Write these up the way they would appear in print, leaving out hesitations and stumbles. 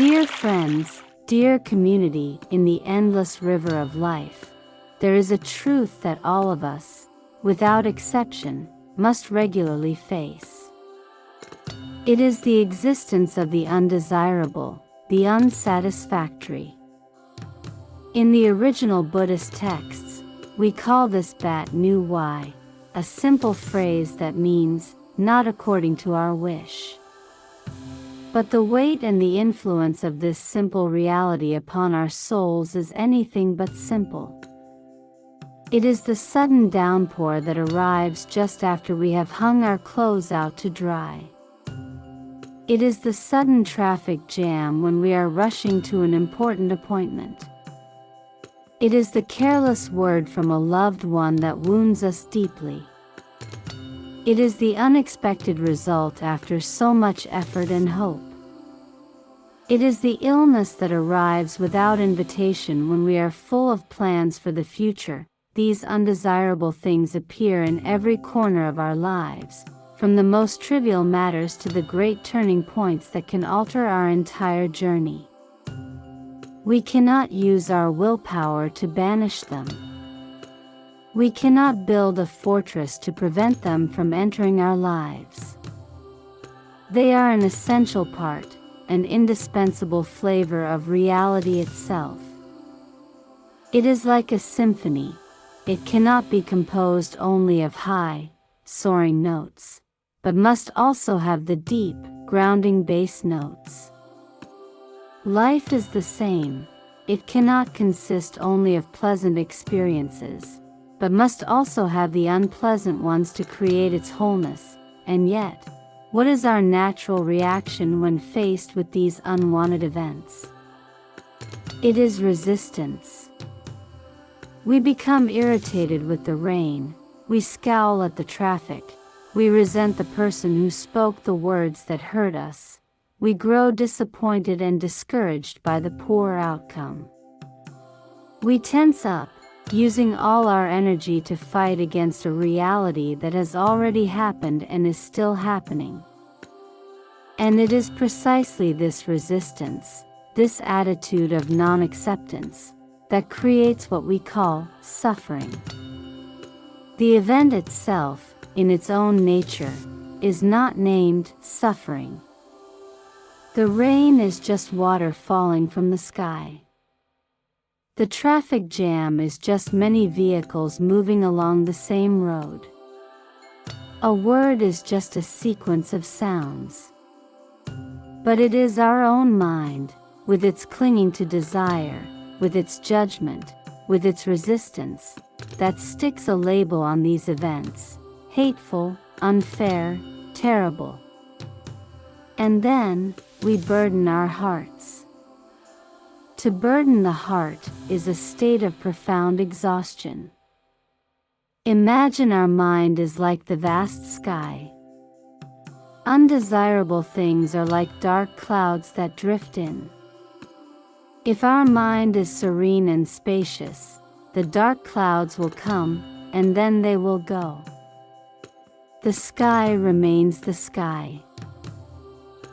Dear friends, dear community, in the endless river of life, there is a truth that all of us, without exception, must regularly face. It is the existence of the undesirable, the unsatisfactory. In the original Buddhist texts, we call this bat nu wai, a simple phrase that means, not according to our wish. But the weight and the influence of this simple reality upon our souls is anything but simple. It is the sudden downpour that arrives just after we have hung our clothes out to dry. It is the sudden traffic jam when we are rushing to an important appointment. It is the careless word from a loved one that wounds us deeply. It is the unexpected result after so much effort and hope. It is the illness that arrives without invitation when we are full of plans for the future. These undesirable things appear in every corner of our lives, from the most trivial matters to the great turning points that can alter our entire journey. We cannot use our willpower to banish them. We cannot build a fortress to prevent them from entering our lives. They are an essential part, an indispensable flavor of reality itself. It is like a symphony. It cannot be composed only of high, soaring notes, but must also have the deep, grounding bass notes. Life is the same. It cannot consist only of pleasant experiences, but must also have the unpleasant ones to create its wholeness. And yet, what is our natural reaction when faced with these unwanted events? It is resistance. We become irritated with the rain, we scowl at the traffic, we resent the person who spoke the words that hurt us, we grow disappointed and discouraged by the poor outcome. We tense up, using all our energy to fight against a reality that has already happened and is still happening. And it is precisely this resistance, this attitude of non-acceptance, that creates what we call suffering. The event itself, in its own nature, is not named suffering. The rain is just water falling from the sky. The traffic jam is just many vehicles moving along the same road. A word is just a sequence of sounds. But it is our own mind, with its clinging to desire, with its judgment, with its resistance, that sticks a label on these events: hateful, unfair, terrible. And then, we burden our hearts. To burden the heart is a state of profound exhaustion. Imagine our mind is like the vast sky. Undesirable things are like dark clouds that drift in. If our mind is serene and spacious, the dark clouds will come, and then they will go. The sky remains the sky.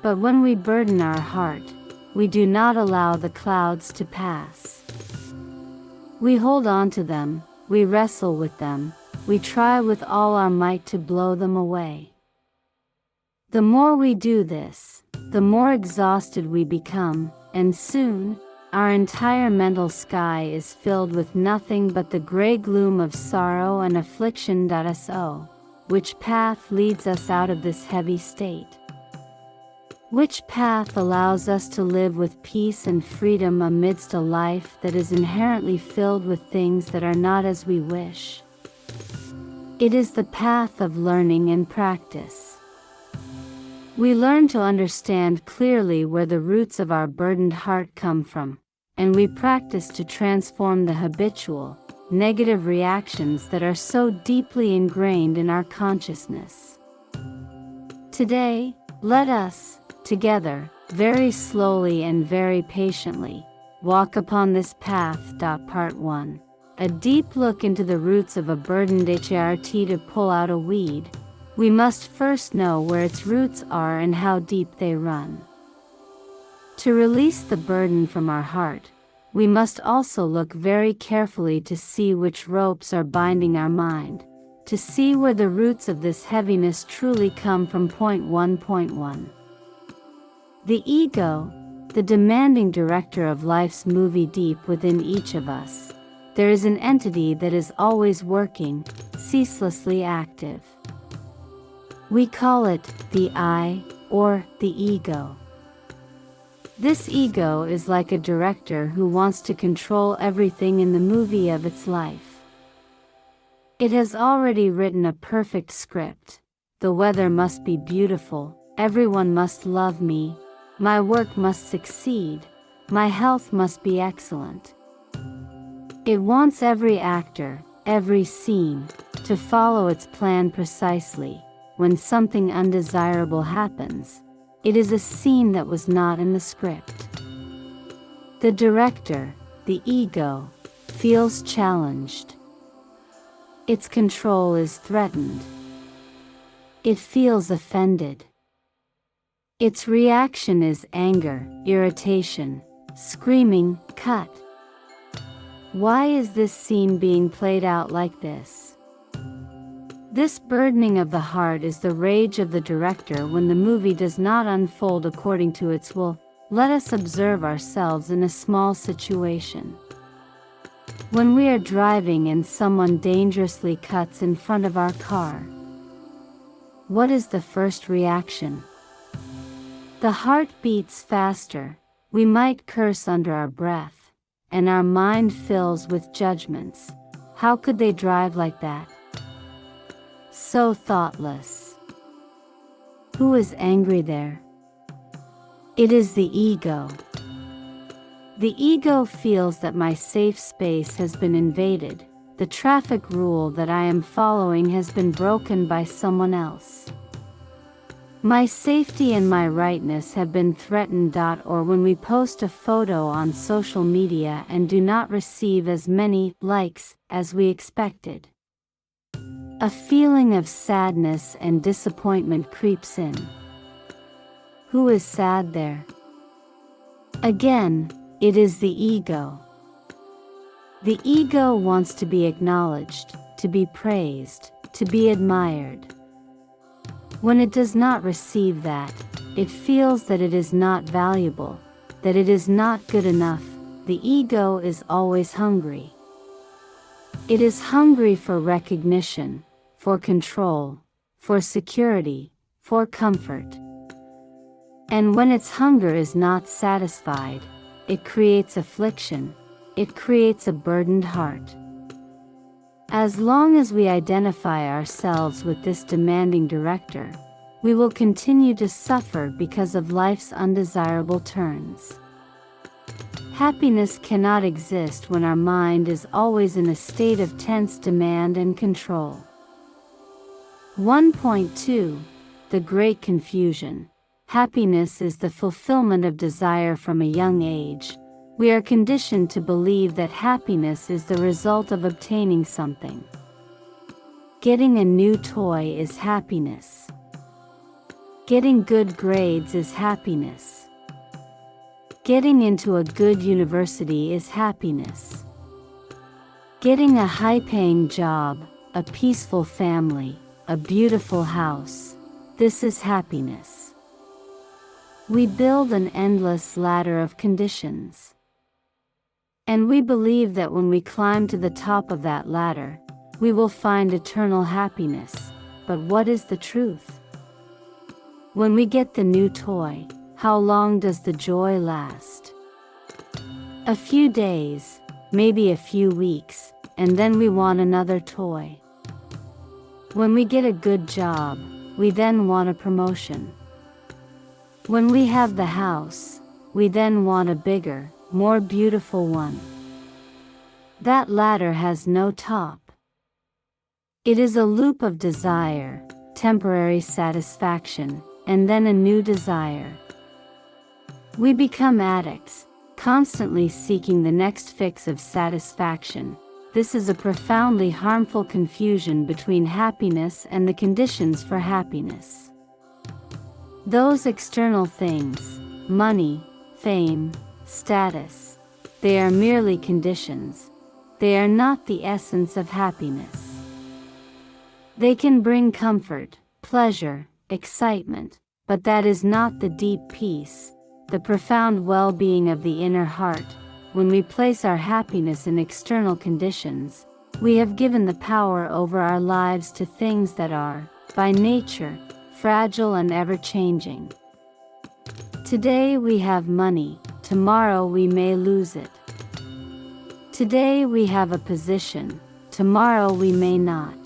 But when we burden our heart, we do not allow the clouds to pass. We hold on to them, we wrestle with them, we try with all our might to blow them away. The more we do this, the more exhausted we become, and soon, our entire mental sky is filled with nothing but the gray gloom of sorrow and affliction. So, which path leads us out of this heavy state? Which path allows us to live with peace and freedom amidst a life that is inherently filled with things that are not as we wish? It is the path of learning and practice. We learn to understand clearly where the roots of our burdened heart come from, and we practice to transform the habitual, negative reactions that are so deeply ingrained in our consciousness. Today, let us, together, very slowly and very patiently, walk upon this path. Part 1. A deep look into the roots of a burdened heart. To pull out a weed, we must first know where its roots are and how deep they run. To release the burden from our heart, we must also look very carefully to see which ropes are binding our mind, to see where the roots of this heaviness truly come from. 1.1. The ego, the demanding director of life's movie. Deep within each of us, there is an entity that is always working, ceaselessly active. We call it the I, or the ego. This ego is like a director who wants to control everything in the movie of its life. It has already written a perfect script. The weather must be beautiful, everyone must love me, my work must succeed, my health must be excellent. It wants every actor, every scene, to follow its plan precisely. When something undesirable happens, it is a scene that was not in the script. The director, the ego, feels challenged. Its control is threatened. It feels offended. Its reaction is anger, irritation, screaming, cut. Why is this scene being played out like this? This burdening of the heart is the rage of the director when the movie does not unfold according to its will. Let us observe ourselves in a small situation. When we are driving and someone dangerously cuts in front of our car, what is the first reaction? The heart beats faster, we might curse under our breath, and our mind fills with judgments. How could they drive like that? So thoughtless. Who is angry there? It is the ego. The ego feels that my safe space has been invaded, the traffic rule that I am following has been broken by someone else. My safety and my rightness have been threatened. Or when we post a photo on social media and do not receive as many likes as we expected. A feeling of sadness and disappointment creeps in. Who is sad there? Again, it is the ego. The ego wants to be acknowledged, to be praised, to be admired. When it does not receive that, it feels that it is not valuable, that it is not good enough. The ego is always hungry. It is hungry for recognition, for control, for security, for comfort. And when its hunger is not satisfied, it creates affliction, it creates a burdened heart. As long as we identify ourselves with this demanding director, we will continue to suffer because of life's undesirable turns. Happiness cannot exist when our mind is always in a state of tense demand and control. 1.2. The Great Confusion. Happiness is the fulfillment of desire from a young age. We are conditioned to believe that happiness is the result of obtaining something. Getting a new toy is happiness. Getting good grades is happiness. Getting into a good university is happiness. Getting a high-paying job, a peaceful family, a beautiful house, this is happiness. We build an endless ladder of conditions. And we believe that when we climb to the top of that ladder, we will find eternal happiness. But what is the truth? When we get the new toy, how long does the joy last? A few days, maybe a few weeks, and then we want another toy. When we get a good job, we then want a promotion. When we have the house, we then want a bigger, more beautiful one. That ladder has no top. It is a loop of desire, temporary satisfaction, and then a new desire. We become addicts, constantly seeking the next fix of satisfaction. This is a profoundly harmful confusion between happiness and the conditions for happiness. Those external things, money, fame, status. They are merely conditions. They are not the essence of happiness. They can bring comfort, pleasure, excitement, but that is not the deep peace, the profound well-being of the inner heart. When we place our happiness in external conditions, we have given the power over our lives to things that are, by nature, fragile and ever-changing. Today we have money, tomorrow we may lose it. Today we have a position, tomorrow we may not.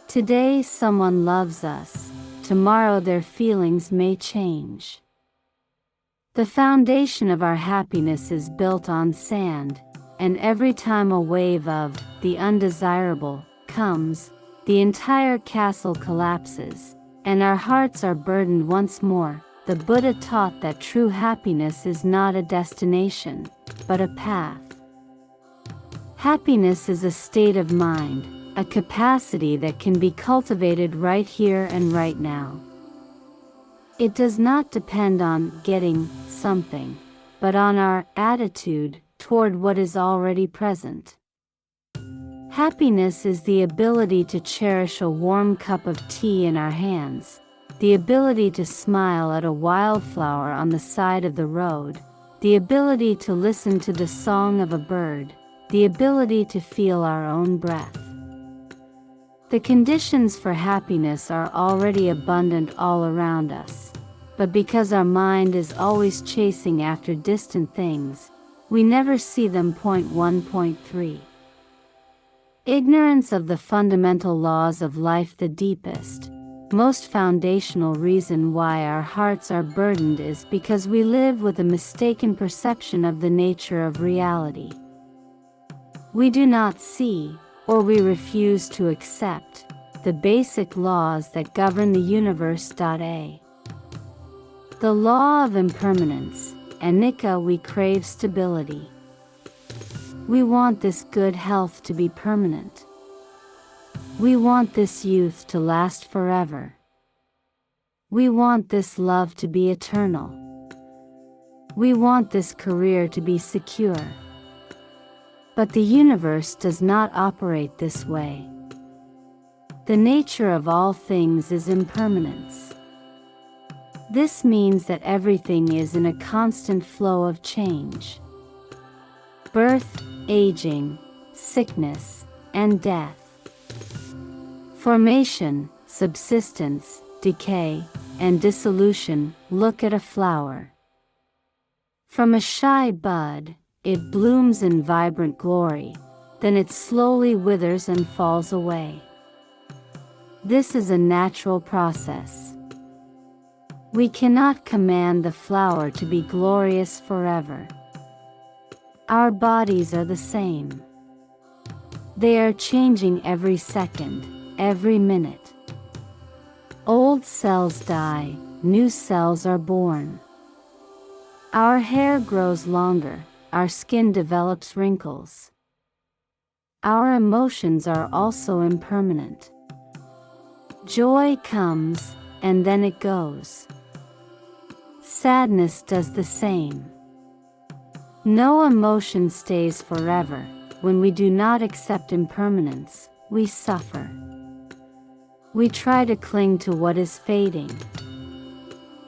Today someone loves us, tomorrow their feelings may change. The foundation of our happiness is built on sand, and every time a wave of the undesirable comes, the entire castle collapses, and our hearts are burdened once more. The Buddha taught that true happiness is not a destination, but a path. Happiness is a state of mind, a capacity that can be cultivated right here and right now. It does not depend on getting something, but on our attitude toward what is already present. Happiness is the ability to cherish a warm cup of tea in our hands, the ability to smile at a wildflower on the side of the road, the ability to listen to the song of a bird, the ability to feel our own breath. The conditions for happiness are already abundant all around us, but because our mind is always chasing after distant things, we never see them. 1.3. Ignorance of the fundamental laws of life. The deepest, most foundational reason why our hearts are burdened is because we live with a mistaken perception of the nature of reality. We do not see, or we refuse to accept, the basic laws that govern the universe. The law of impermanence, anicca. We crave stability. We want this good health to be permanent. We want this youth to last forever. We want this love to be eternal. We want this career to be secure. But the universe does not operate this way. The nature of all things is impermanence. This means that everything is in a constant flow of change. Birth, aging, sickness, and death. Formation, subsistence, decay, and dissolution. Look at a flower. From a shy bud, it blooms in vibrant glory, then it slowly withers and falls away. This is a natural process. We cannot command the flower to be glorious forever. Our bodies are the same. They are changing every second, every minute. Old cells die, new cells are born. Our hair grows longer, our skin develops wrinkles. Our emotions are also impermanent. Joy comes, and then it goes. Sadness does the same. No emotion stays forever. When we do not accept impermanence, we suffer. We try to cling to what is fading.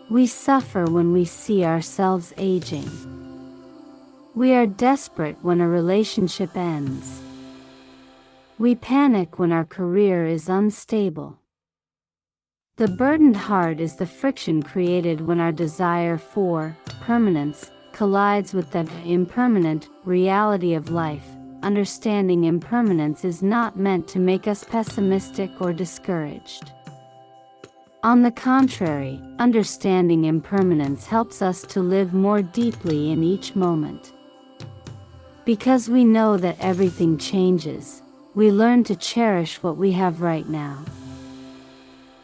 We suffer when we see ourselves aging. We are desperate when a relationship ends. We panic when our career is unstable. The burdened heart is the friction created when our desire for permanence collides with the impermanent reality of life. Understanding impermanence is not meant to make us pessimistic or discouraged. On the contrary, understanding impermanence helps us to live more deeply in each moment. Because we know that everything changes, we learn to cherish what we have right now.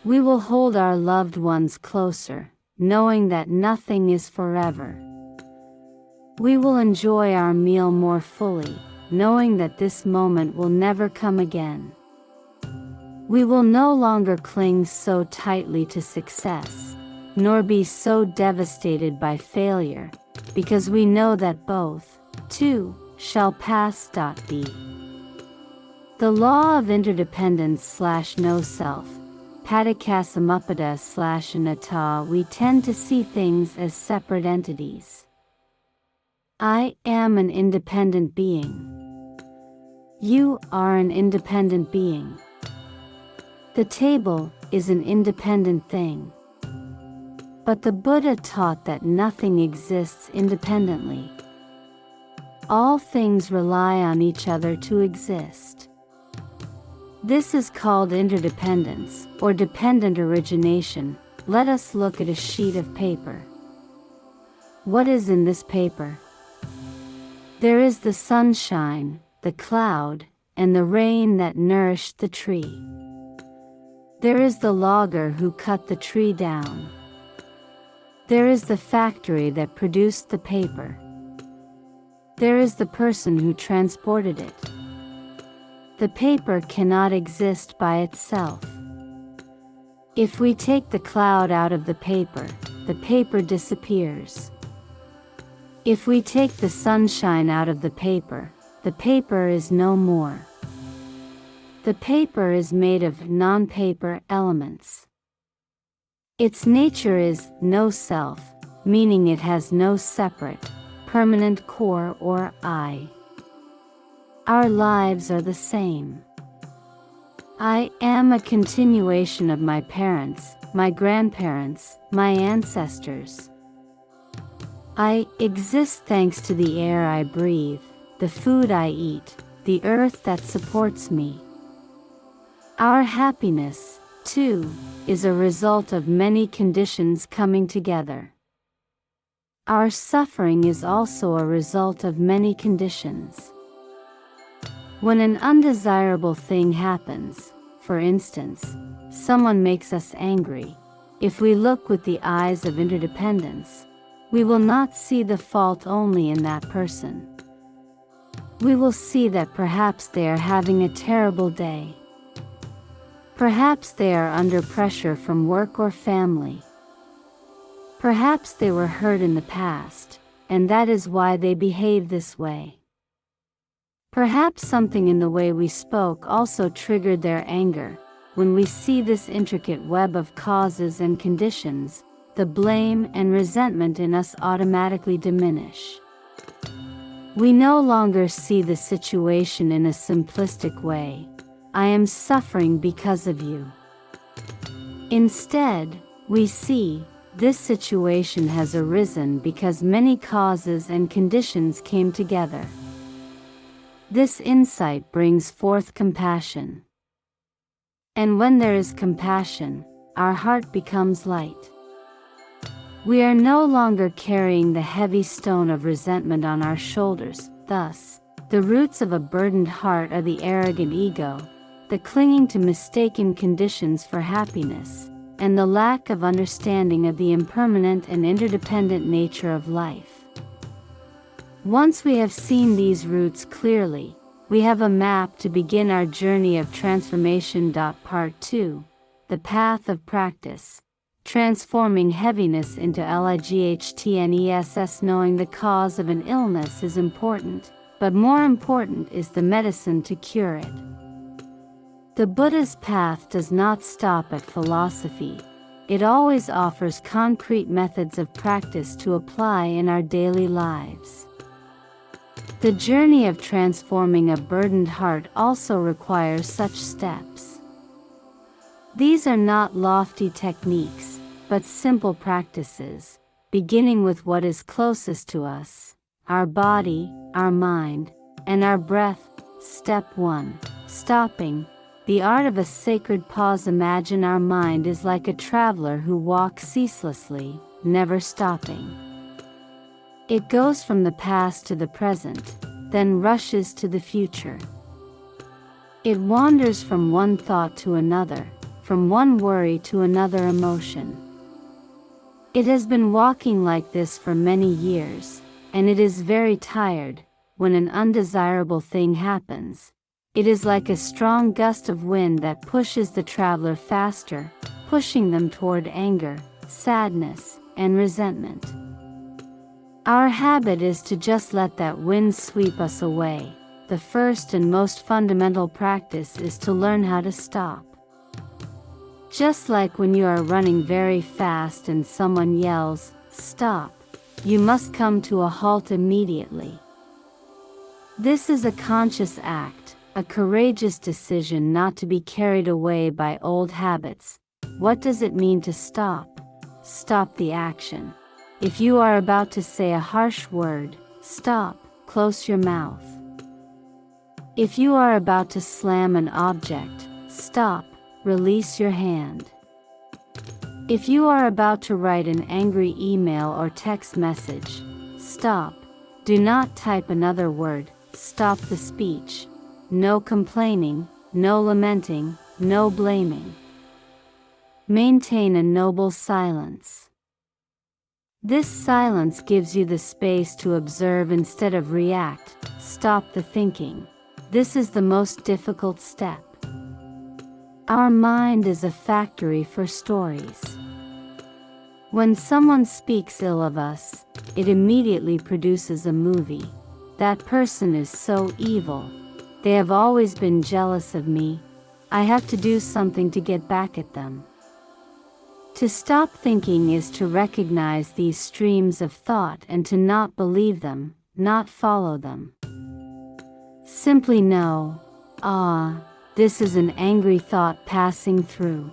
We will hold our loved ones closer, knowing that nothing is forever. We will enjoy our meal more fully, knowing that this moment will never come again. We will no longer cling so tightly to success, nor be so devastated by failure, because we know that both, too, shall pass. B. The law of interdependence/no self, padikasamuppada/anatta. We tend to see things as separate entities. I am an independent being. You are an independent being. The table is an independent thing. But the Buddha taught that nothing exists independently. All things rely on each other to exist. This is called interdependence, or dependent origination. Let us look at a sheet of paper. What is in this paper? There is the sunshine, the cloud, and the rain that nourished the tree. There is the logger who cut the tree down. There is the factory that produced the paper. There is the person who transported it. The paper cannot exist by itself. If we take the cloud out of the paper disappears. If we take the sunshine out of the paper is no more. The paper is made of non-paper elements. Its nature is no self, meaning it has no separate, permanent core or I. Our lives are the same. I am a continuation of my parents, my grandparents, my ancestors. I exist thanks to the air I breathe, the food I eat, the earth that supports me. Our happiness, too, is a result of many conditions coming together. Our suffering is also a result of many conditions. When an undesirable thing happens, for instance, someone makes us angry, if we look with the eyes of interdependence, we will not see the fault only in that person. We will see that perhaps they are having a terrible day. Perhaps they are under pressure from work or family. Perhaps they were hurt in the past, and that is why they behave this way. Perhaps something in the way we spoke also triggered their anger. When we see this intricate web of causes and conditions, the blame and resentment in us automatically diminish. We no longer see the situation in a simplistic way. I am suffering because of you. Instead, we see, this situation has arisen because many causes and conditions came together. This insight brings forth compassion. And when there is compassion, our heart becomes light. We are no longer carrying the heavy stone of resentment on our shoulders. Thus, the roots of a burdened heart are the arrogant ego, the clinging to mistaken conditions for happiness, and the lack of understanding of the impermanent and interdependent nature of life. Once we have seen these roots clearly, we have a map to begin our journey of transformation. Part 2, the path of practice, transforming heaviness into lightness. Knowing the cause of an illness is important, but more important is the medicine to cure it. The Buddha's path does not stop at philosophy. It always offers concrete methods of practice to apply in our daily lives. The journey of transforming a burdened heart also requires such steps. These are not lofty techniques, but simple practices, beginning with what is closest to us, our body, our mind, and our breath. Step 1. Stopping. The art of a sacred pause. Imagine our mind is like a traveler who walks ceaselessly, never stopping. It goes from the past to the present, then rushes to the future. It wanders from one thought to another, from one worry to another emotion. It has been walking like this for many years, and it is very tired. When an undesirable thing happens, it is like a strong gust of wind that pushes the traveler faster, pushing them toward anger, sadness, and resentment. Our habit is to just let that wind sweep us away. The first and most fundamental practice is to learn how to stop. Just like when you are running very fast and someone yells, "Stop," you must come to a halt immediately. This is a conscious act, a courageous decision not to be carried away by old habits. What does it mean to stop? Stop the action. If you are about to say a harsh word, stop, close your mouth. If you are about to slam an object, stop, release your hand. If you are about to write an angry email or text message, stop. Do not type another word, stop the speech. No complaining, no lamenting, no blaming. Maintain a noble silence. This silence gives you the space to observe instead of react. Stop the thinking. This is the most difficult step. Our mind is a factory for stories. When someone speaks ill of us, it immediately produces a movie. That person is so evil. They have always been jealous of me. I have to do something to get back at them. To stop thinking is to recognize these streams of thought and to not believe them, not follow them. Simply know, this is an angry thought passing through.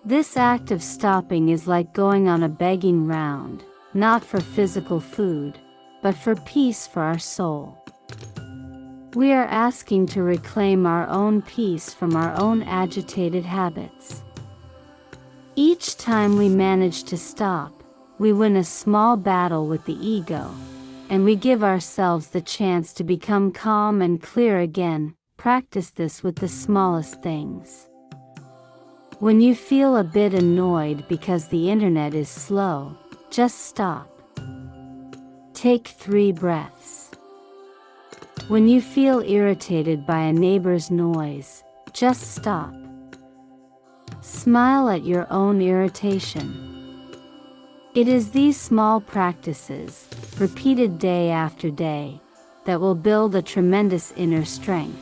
This act of stopping is like going on a begging round, not for physical food, but for peace for our soul. We are asking to reclaim our own peace from our own agitated habits. Each time we manage to stop, we win a small battle with the ego, and we give ourselves the chance to become calm and clear again. Practice this with the smallest things. When you feel a bit annoyed because the internet is slow, just stop. Take 3 breaths. When you feel irritated by a neighbor's noise, just stop. Smile at your own irritation. It is these small practices, repeated day after day, that will build a tremendous inner strength,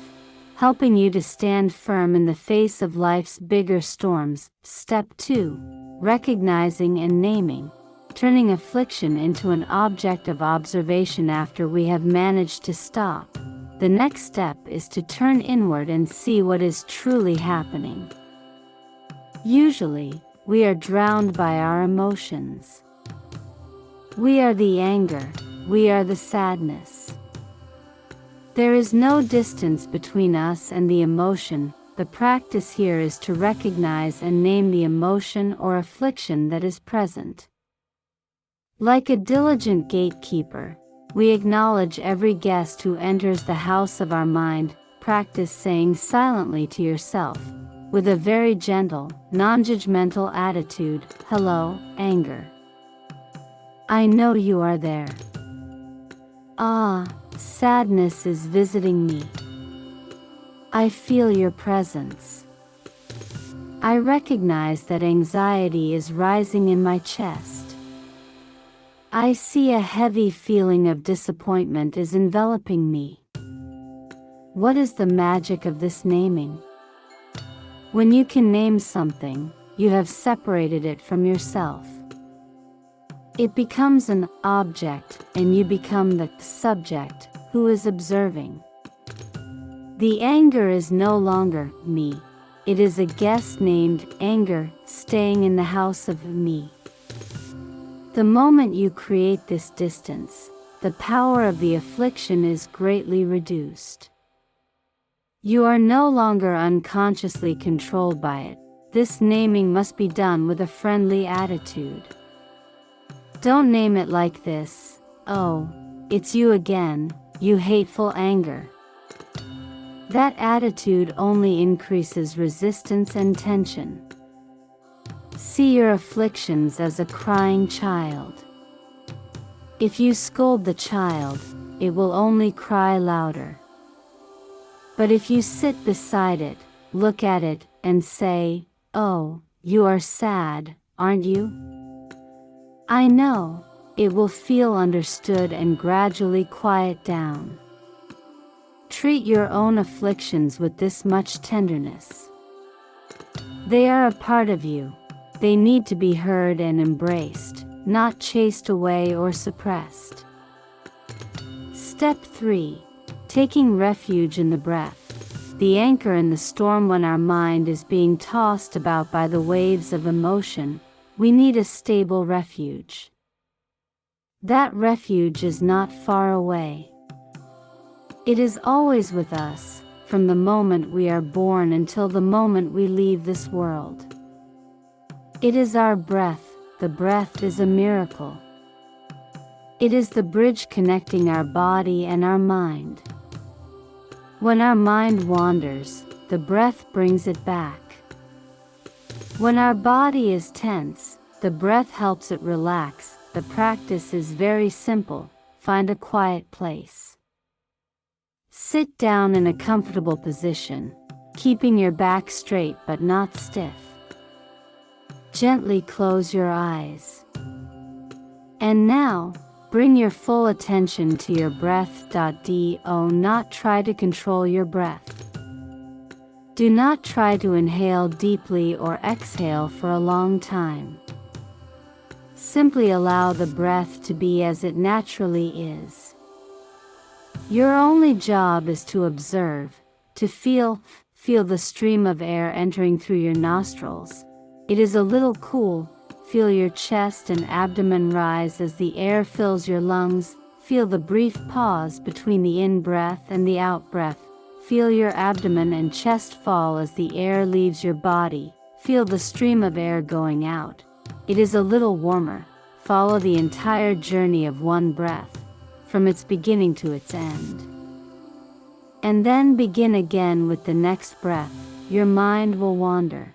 helping you to stand firm in the face of life's bigger storms. Step 2. Recognizing and naming. Turning affliction into an object of observation after we have managed to stop. The next step is to turn inward and see what is truly happening. Usually, we are drowned by our emotions. We are the anger, we are the sadness. There is no distance between us and the emotion. The practice here is to recognize and name the emotion or affliction that is present. Like a diligent gatekeeper, we acknowledge every guest who enters the house of our mind. Practice saying silently to yourself, with a very gentle, non-judgmental attitude, "Hello, anger. I know you are there. Sadness is visiting me. I feel your presence. I recognize that anxiety is rising in my chest. I see a heavy feeling of disappointment is enveloping me." What is the magic of this naming? When you can name something, you have separated it from yourself. It becomes an object, and you become the subject, who is observing. The anger is no longer me. It is a guest named anger, staying in the house of me. The moment you create this distance, the power of the affliction is greatly reduced. You are no longer unconsciously controlled by it. This naming must be done with a friendly attitude. Don't name it like this, "Oh, it's you again, you hateful anger." That attitude only increases resistance and tension. See your afflictions as a crying child. If you scold the child, it will only cry louder. But if you sit beside it, look at it, and say, "Oh, you are sad, aren't you? I know, it will feel understood and gradually quiet down. Treat your own afflictions with this much tenderness. They are a part of you. They need to be heard and embraced, not chased away or suppressed. Step 3. Taking refuge in the breath. The anchor in the storm. When our mind is being tossed about by the waves of emotion, we need a stable refuge. That refuge is not far away. It is always with us, from the moment we are born until the moment we leave this world. It is our breath. The breath is a miracle. It is the bridge connecting our body and our mind. When our mind wanders, the breath brings it back. When our body is tense, the breath helps it relax. The practice is very simple. Find a quiet place. Sit down in a comfortable position, keeping your back straight but not stiff. Gently close your eyes. And now, bring your full attention to your breath. Do not try to control your breath. Do not try to inhale deeply or exhale for a long time. Simply allow the breath to be as it naturally is. Your only job is to observe, to feel the stream of air entering through your nostrils. It is a little cool. Feel your chest and abdomen rise as the air fills your lungs. Feel the brief pause between the in-breath and the out-breath. Feel your abdomen and chest fall as the air leaves your body. Feel the stream of air going out. It is a little warmer. Follow the entire journey of one breath, from its beginning to its end. And then begin again with the next breath. Your mind will wander.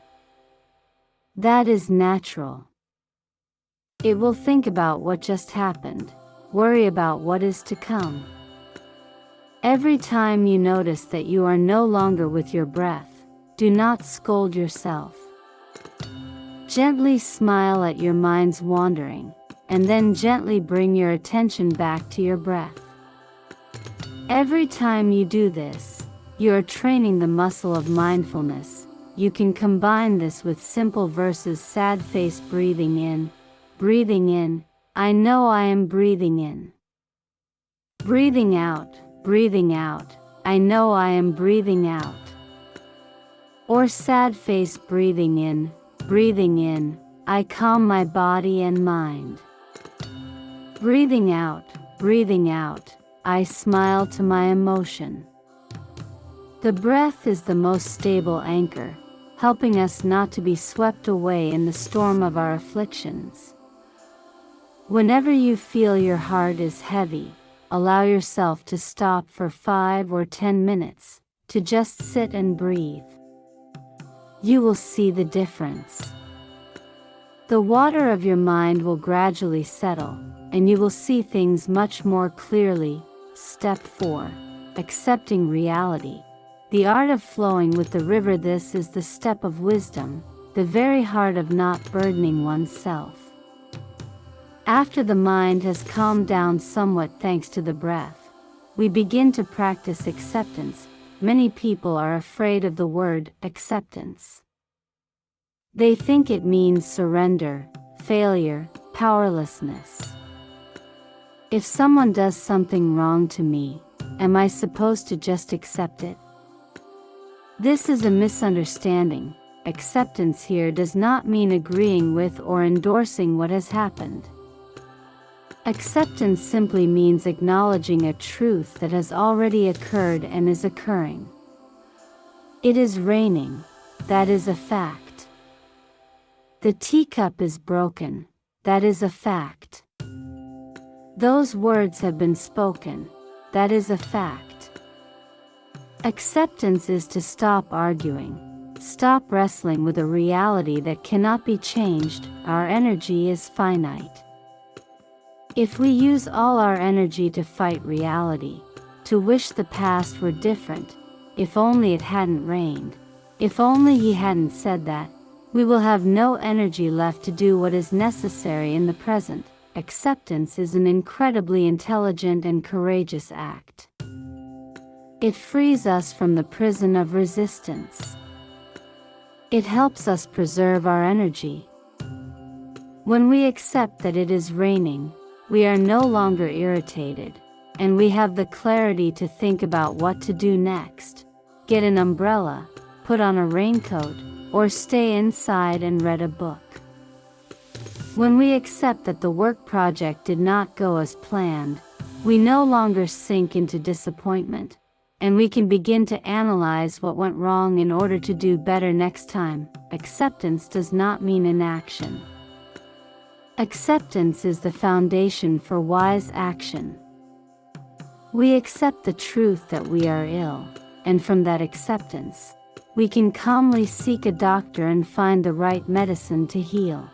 That is natural. It will think about what just happened, worry about what is to come. Every time you notice that you are no longer with your breath, do not scold yourself. Gently smile at your mind's wandering, and then gently bring your attention back to your breath. Every time you do this, you are training the muscle of mindfulness. You can combine this with simple verses. Sad face. Breathing in, I know I am breathing in. Breathing out, I know I am breathing out. Or sad face. Breathing in, I calm my body and mind. Breathing out, I smile to my emotion. The breath is the most stable anchor, helping us not to be swept away in the storm of our afflictions. Whenever you feel your heart is heavy, allow yourself to stop for 5 or 10 minutes, to just sit and breathe. You will see the difference. The water of your mind will gradually settle, and you will see things much more clearly. Step 4. Accepting reality. The art of flowing with the river. This is the step of wisdom, the very heart of not burdening oneself. After the mind has calmed down somewhat thanks to the breath, we begin to practice acceptance. Many people are afraid of the word acceptance. They think it means surrender, failure, powerlessness. If someone does something wrong to me, am I supposed to just accept it? This is a misunderstanding. Acceptance here does not mean agreeing with or endorsing what has happened. Acceptance simply means acknowledging a truth that has already occurred and is occurring. It is raining. That is a fact. The teacup is broken. That is a fact. Those words have been spoken. That is a fact. Acceptance is to stop arguing. Stop wrestling with a reality that cannot be changed. Our energy is finite. If we use all our energy to fight reality, to wish the past were different, if only it hadn't rained, if only he hadn't said that, we will have no energy left to do what is necessary in the present. Acceptance is an incredibly intelligent and courageous act. It frees us from the prison of resistance. It helps us preserve our energy. When we accept that it is raining, we are no longer irritated, and we have the clarity to think about what to do next. Get an umbrella, put on a raincoat, or stay inside and read a book. When we accept that the work project did not go as planned, we no longer sink into disappointment, and we can begin to analyze what went wrong in order to do better next time. Acceptance does not mean inaction. Acceptance is the foundation for wise action. We accept the truth that we are ill, and from that acceptance, we can calmly seek a doctor and find the right medicine to heal.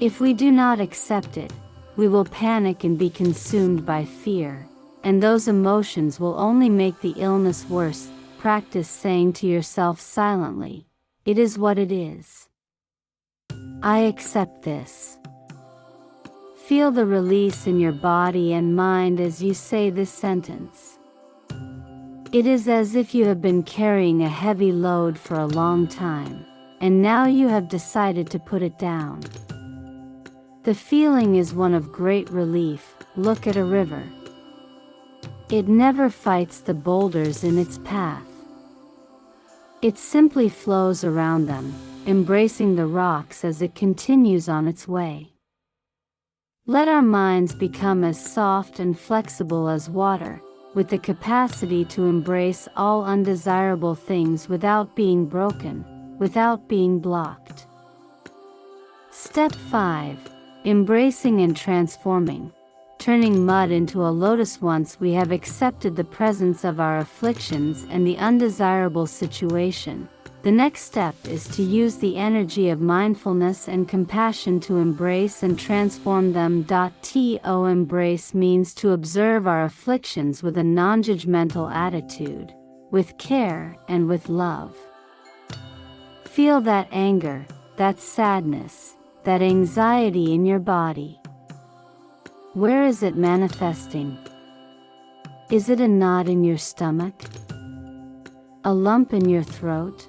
If we do not accept it, we will panic and be consumed by fear, and those emotions will only make the illness worse. Practice saying to yourself silently, "It is what it is. I accept this." Feel the release in your body and mind as you say this sentence. It is as if you have been carrying a heavy load for a long time, and now you have decided to put it down. The feeling is one of great relief. Look at a river. It never fights the boulders in its path. It simply flows around them, embracing the rocks as it continues on its way. Let our minds become as soft and flexible as water, with the capacity to embrace all undesirable things without being broken, without being blocked. Step 5. Embracing and transforming. Turning mud into a lotus. Once we have accepted the presence of our afflictions and the undesirable situation, the next step is to use the energy of mindfulness and compassion to embrace and transform them. To embrace means to observe our afflictions with a non-judgmental attitude, with care and with love. Feel that anger, that sadness, that anxiety in your body. Where is it manifesting? Is it a knot in your stomach? A lump in your throat?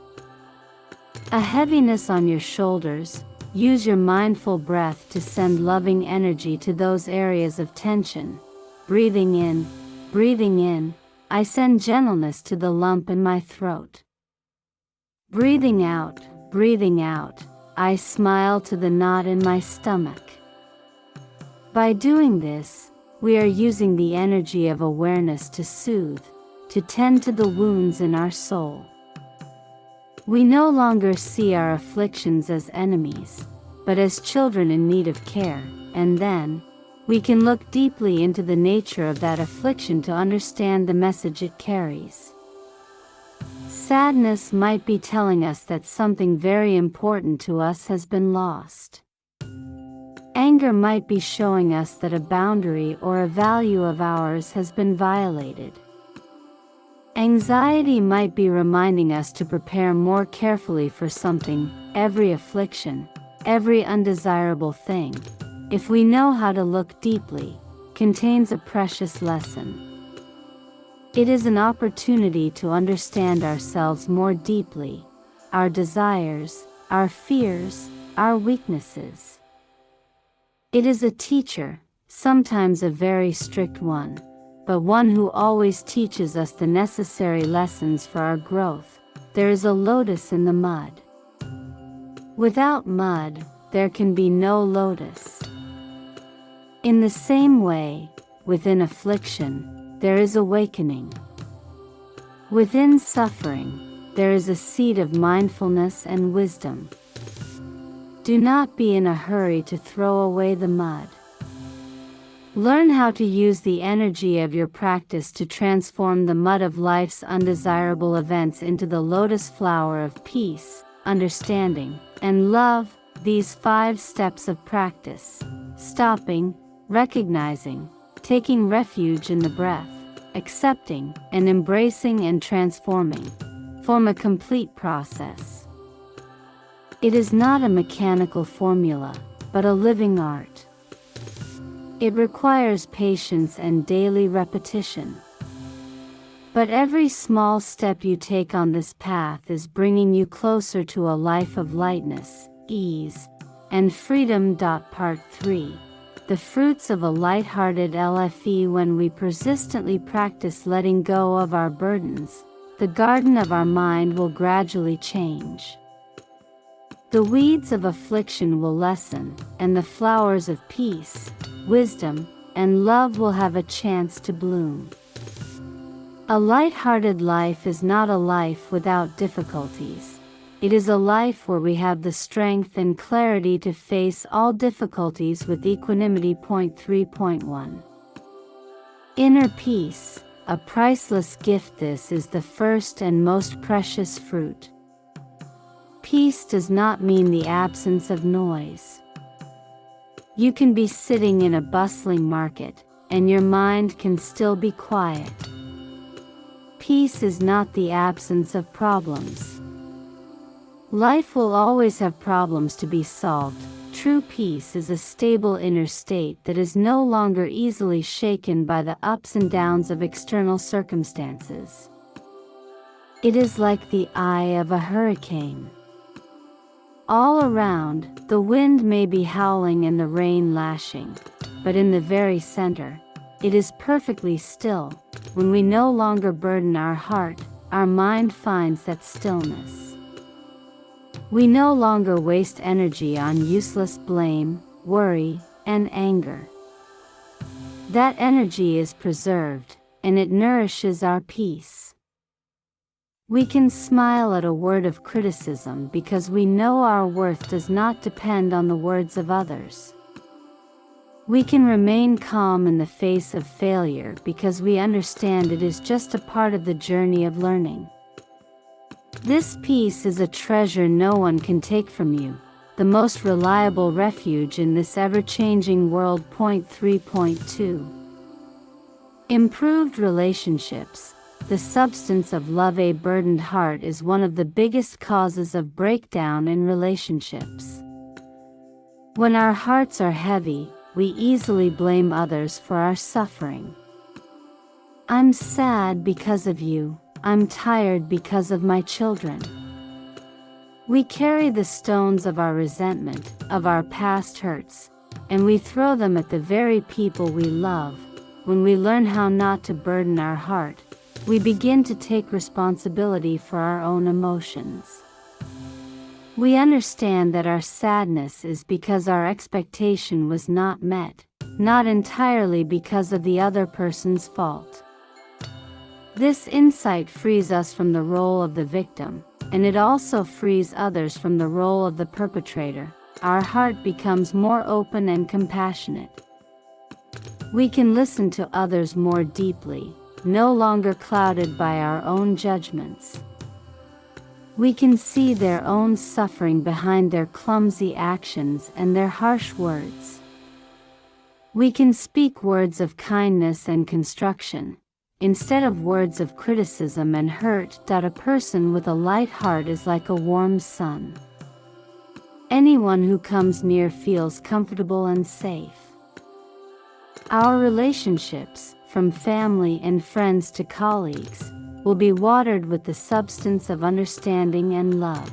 A heaviness on your shoulders? Use your mindful breath to send loving energy to those areas of tension. Breathing in, I send gentleness to the lump in my throat. Breathing out, I smile to the knot in my stomach. By doing this, we are using the energy of awareness to soothe, to tend to the wounds in our soul. We no longer see our afflictions as enemies, but as children in need of care, and then, we can look deeply into the nature of that affliction to understand the message it carries. Sadness might be telling us that something very important to us has been lost. Anger might be showing us that a boundary or a value of ours has been violated. Anxiety might be reminding us to prepare more carefully for something. Every affliction, every undesirable thing, if we know how to look deeply, contains a precious lesson. It is an opportunity to understand ourselves more deeply, our desires, our fears, our weaknesses. It is a teacher, sometimes a very strict one, but one who always teaches us the necessary lessons for our growth. There is a lotus in the mud. Without mud, there can be no lotus. In the same way, within affliction, there is awakening. Within suffering, there is a seed of mindfulness and wisdom. Do not be in a hurry to throw away the mud. Learn how to use the energy of your practice to transform the mud of life's undesirable events into the lotus flower of peace, understanding, and love. These 5 steps of practice, stopping, recognizing, taking refuge in the breath, accepting, and embracing and transforming, form a complete process. It is not a mechanical formula, but a living art. It requires patience and daily repetition. But every small step you take on this path is bringing you closer to a life of lightness, ease, and freedom. Part 3. The fruits of a light-hearted LFE. When we persistently practice letting go of our burdens, the garden of our mind will gradually change. The weeds of affliction will lessen, and the flowers of peace, wisdom, and love will have a chance to bloom. A light-hearted life is not a life without difficulties. It is a life where we have the strength and clarity to face all difficulties with equanimity. 3.1. Inner peace, a priceless gift. This is the first and most precious fruit. Peace does not mean the absence of noise. You can be sitting in a bustling market, and your mind can still be quiet. Peace is not the absence of problems. Life will always have problems to be solved. True peace is a stable inner state that is no longer easily shaken by the ups and downs of external circumstances. It is like the eye of a hurricane. All around, the wind may be howling and the rain lashing, but in the very center, it is perfectly still. When we no longer burden our heart, our mind finds that stillness. We no longer waste energy on useless blame, worry, and anger. That energy is preserved, and it nourishes our peace. We can smile at a word of criticism because we know our worth does not depend on the words of others. We can remain calm in the face of failure because we understand it is just a part of the journey of learning. This peace is a treasure no one can take from you, the most reliable refuge in this ever-changing world. 3.2. Improved relationships, the substance of love. A burdened heart is one of the biggest causes of breakdown in relationships. When our hearts are heavy, we easily blame others for our suffering. I'm sad because of you. I'm tired because of my children. We carry the stones of our resentment, of our past hurts, and we throw them at the very people we love. When we learn how not to burden our heart, we begin to take responsibility for our own emotions. We understand that our sadness is because our expectation was not met, not entirely because of the other person's fault. This insight frees us from the role of the victim, and it also frees others from the role of the perpetrator. Our heart becomes more open and compassionate. We can listen to others more deeply, no longer clouded by our own judgments. We can see their own suffering behind their clumsy actions and their harsh words. We can speak words of kindness and construction, instead of words of criticism and hurt. A person with a light heart is like a warm sun. Anyone who comes near feels comfortable and safe. Our relationships, from family and friends to colleagues, will be watered with the substance of understanding and love.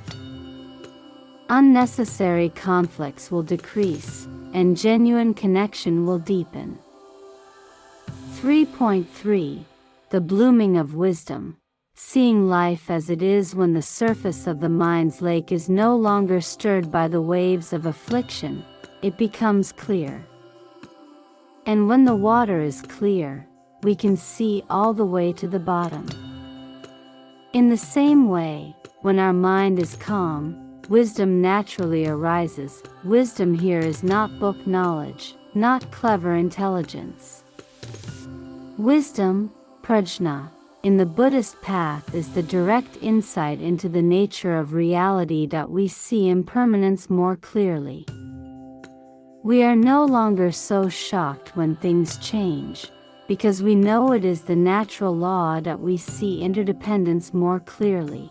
Unnecessary conflicts will decrease, and genuine connection will deepen. 3.3. The blooming of wisdom, seeing life as it is. When the surface of the mind's lake is no longer stirred by the waves of affliction, it becomes clear. And when the water is clear, we can see all the way to the bottom. In the same way, when our mind is calm, wisdom naturally arises. Wisdom here is not book knowledge, not clever intelligence. Wisdom, prajna, in the Buddhist path is the direct insight into the nature of reality. We see impermanence more clearly. We are no longer so shocked when things change, because we know it is the natural law. We see interdependence more clearly.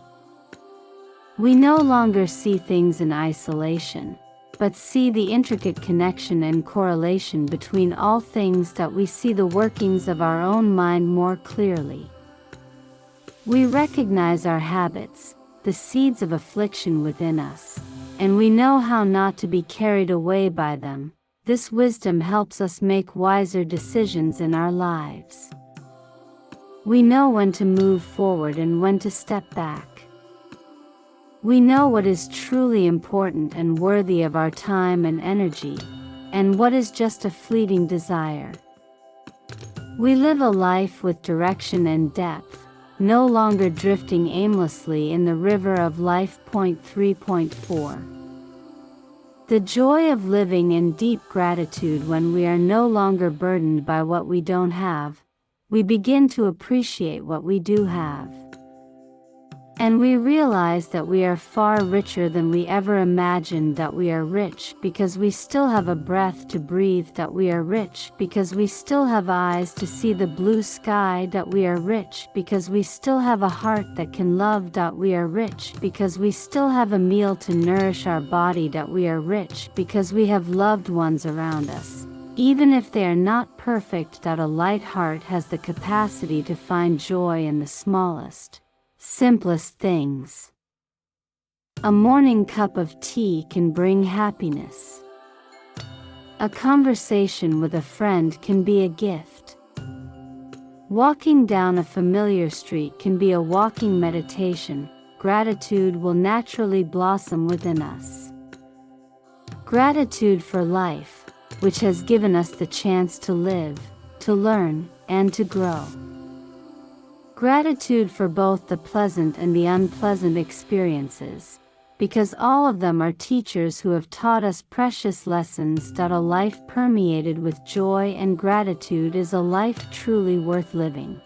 We no longer see things in isolation, but see the intricate connection and correlation between all things, that we see the workings of our own mind more clearly. We recognize our habits, the seeds of affliction within us, and we know how not to be carried away by them. This wisdom helps us make wiser decisions in our lives. We know when to move forward and when to step back. We know what is truly important and worthy of our time and energy, and what is just a fleeting desire. We live a life with direction and depth, no longer drifting aimlessly in the river of life. 3.4. The joy of living in deep gratitude. When we are no longer burdened by what we don't have, we begin to appreciate what we do have. And we realize that we are far richer than we ever imagined, that we are rich because we still have a breath to breathe, that we are rich because we still have eyes to see the blue sky, that we are rich because we still have a heart that can love, that we are rich because we still have a meal to nourish our body, that we are rich because we have loved ones around us, even if they are not perfect, that a light heart has the capacity to find joy in the smallest, simplest things. A morning cup of tea can bring happiness. A conversation with a friend can be a gift. Walking down a familiar street can be a walking meditation. Gratitude will naturally blossom within us. Gratitude for life, which has given us the chance to live, to learn, and to grow. Gratitude for both the pleasant and the unpleasant experiences, because all of them are teachers who have taught us precious lessons. A life permeated with joy and gratitude is a life truly worth living.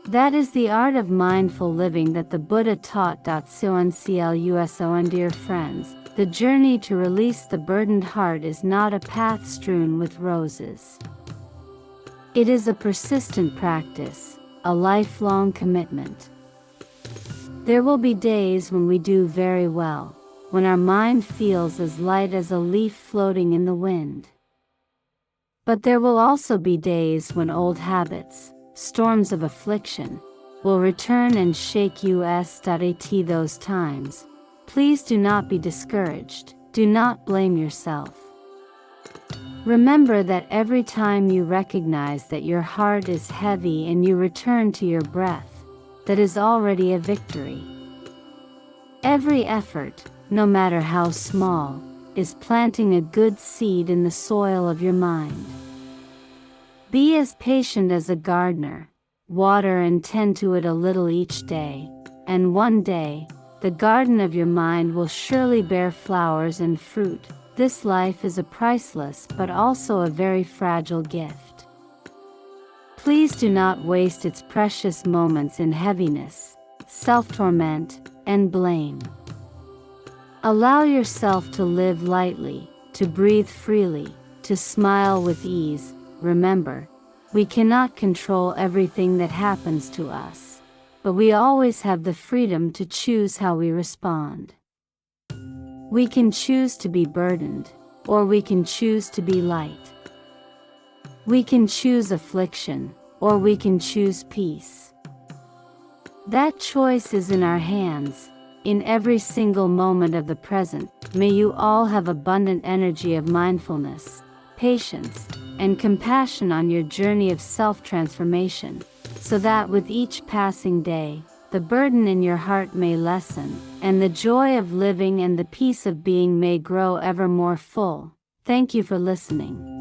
That is the art of mindful living that the Buddha taught. CONCLUSON. Dear friends, the journey to release the burdened heart is not a path strewn with roses. It is a persistent practice, a lifelong commitment. There will be days when we do very well, when our mind feels as light as a leaf floating in the wind. But there will also be days when old habits, storms of affliction, will return and shake us. At those times, please do not be discouraged, do not blame yourself. Remember that every time you recognize that your heart is heavy and you return to your breath, that is already a victory. Every effort, no matter how small, is planting a good seed in the soil of your mind. Be as patient as a gardener, water and tend to it a little each day, and one day, the garden of your mind will surely bear flowers and fruit. This life is a priceless but also a very fragile gift. Please do not waste its precious moments in heaviness, self-torment, and blame. Allow yourself to live lightly, to breathe freely, to smile with ease. Remember, we cannot control everything that happens to us, but we always have the freedom to choose how we respond. We can choose to be burdened, or we can choose to be light. We can choose affliction, or we can choose peace. That choice is in our hands, in every single moment of the present. May you all have abundant energy of mindfulness, patience, and compassion on your journey of self-transformation, so that with each passing day, the burden in your heart may lessen, and the joy of living and the peace of being may grow ever more full. Thank you for listening.